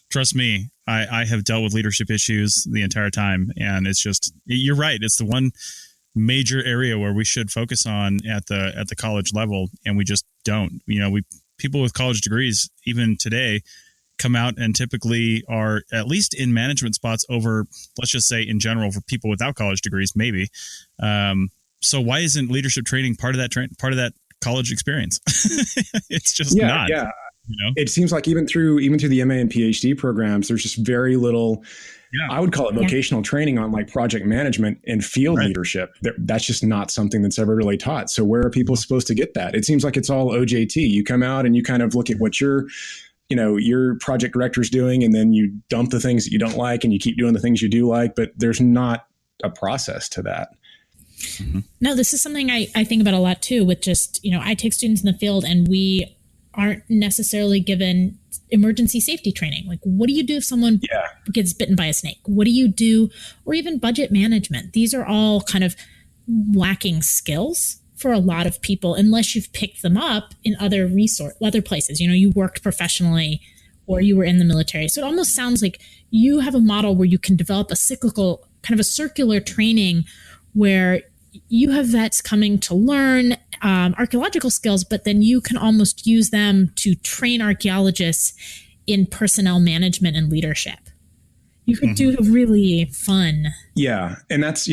trust me, I have dealt with leadership issues the entire time. And it's just, you're right. It's the one major area where we should focus on at the college level, and we just don't. People with college degrees even today come out and typically are at least in management spots over, let's just say in general, for people without college degrees, maybe. So why isn't leadership training part of that college experience? It's just not. Yeah. It seems like even through the MA and PhD programs, there's just very little. Yeah. I would call it vocational training on like project management and field leadership. That's just not something that's ever really taught. So where are people supposed to get that? It seems like it's all OJT. You come out and you kind of look at what your project director's doing, and then you dump the things that you don't like and you keep doing the things you do like, but there's not a process to that. Mm-hmm. No, this is something I think about a lot too, with just, I take students in the field and we aren't necessarily given emergency safety training. Like, what do you do if someone gets bitten by a snake? What do you do? Or even budget management. These are all kind of lacking skills for a lot of people, unless you've picked them up in other places. You worked professionally or you were in the military. So it almost sounds like you have a model where you can develop a cyclical, kind of a circular training where you have vets coming to learn archaeological skills, but then you can almost use them to train archaeologists in personnel management and leadership. You could do really fun. Yeah. And that's,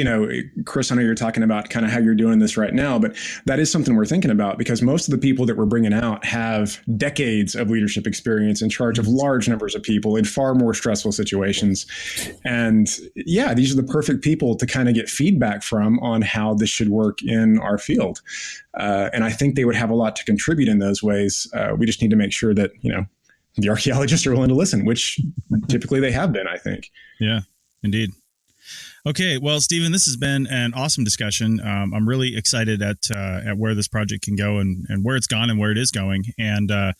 Chris, I know you're talking about kind of how you're doing this right now, but that is something we're thinking about, because most of the people that we're bringing out have decades of leadership experience in charge of large numbers of people in far more stressful situations. And yeah, these are the perfect people to kind of get feedback from on how this should work in our field. And I think they would have a lot to contribute in those ways. We just need to make sure that, the archaeologists are willing to listen, which typically they have been, I think. Yeah, indeed. Okay, well, Stephen, this has been an awesome discussion. I'm really excited at where this project can go and where it's gone and where it is going. And I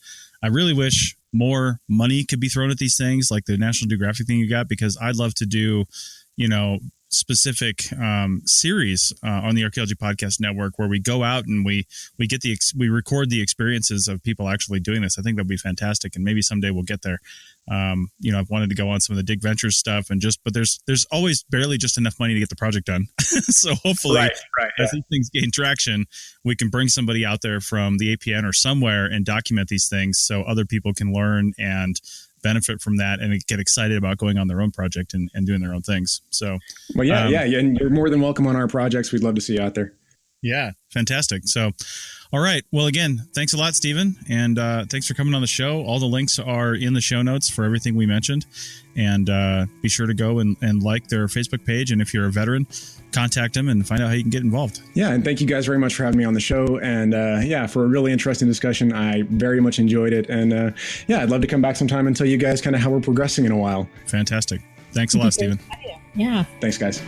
really wish more money could be thrown at these things, like the National Geographic thing you got, because I'd love to do, specific series on the Archaeology Podcast Network where we go out and we get we record the experiences of people actually doing this. I think that'd be fantastic, and maybe someday we'll get there. I've wanted to go on some of the Dig Ventures stuff, but there's always barely just enough money to get the project done. So hopefully, as these things gain traction, we can bring somebody out there from the APN or somewhere and document these things so other people can learn and benefit from that and get excited about going on their own project and doing their own things. So, well, yeah. And you're more than welcome on our projects. We'd love to see you out there. Yeah. Fantastic. So, all right. Well, again, thanks a lot, Stephen. And thanks for coming on the show. All the links are in the show notes for everything we mentioned. And be sure to go and like their Facebook page. And if you're a veteran, contact them and find out how you can get involved. Yeah. And thank you guys very much for having me on the show. And for a really interesting discussion. I very much enjoyed it. And I'd love to come back sometime and tell you guys kind of how we're progressing in a while. Fantastic. Thanks a lot, Stephen. Yeah. Thanks, guys.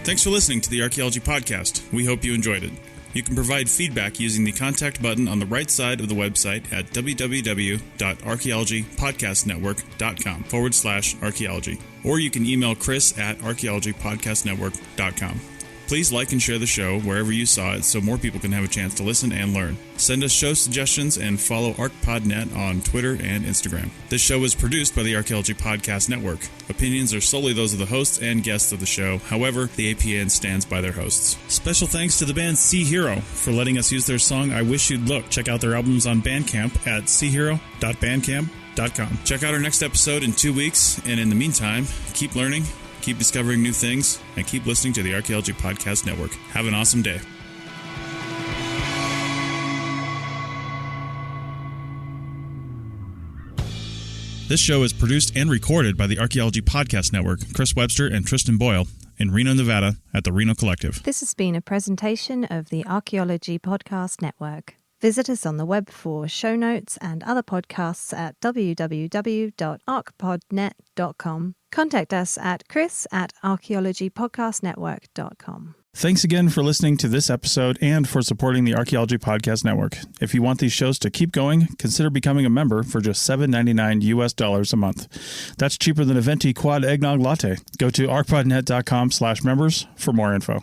Thanks for listening to the Archaeology Podcast. We hope you enjoyed it. You can provide feedback using the contact button on the right side of the website at www.archaeologypodcastnetwork.com/archaeology. Or you can email Chris at archaeologypodcastnetwork.com. Please like and share the show wherever you saw it so more people can have a chance to listen and learn. Send us show suggestions and follow ArchPodNet on Twitter and Instagram. This show is produced by the Archaeology Podcast Network. Opinions are solely those of the hosts and guests of the show. However, the APN stands by their hosts. Special thanks to the band Sea Hero for letting us use their song I Wish You'd Look. Check out their albums on Bandcamp at seahero.bandcamp.com. Check out our next episode in 2 weeks, and in the meantime, keep learning, keep discovering new things, and keep listening to the Archaeology Podcast Network. Have an awesome day. This show is produced and recorded by the Archaeology Podcast Network, Chris Webster and Tristan Boyle, in Reno, Nevada, at the Reno Collective. This has been a presentation of the Archaeology Podcast Network. Visit us on the web for show notes and other podcasts at www.archpodnet.com. Contact us at chris@archaeologypodcastnetwork.com. Thanks again for listening to this episode and for supporting the Archaeology Podcast Network. If you want these shows to keep going, consider becoming a member for just $7.99 US a month. That's cheaper than a venti quad eggnog latte. Go to archpodnet.com/members for more info.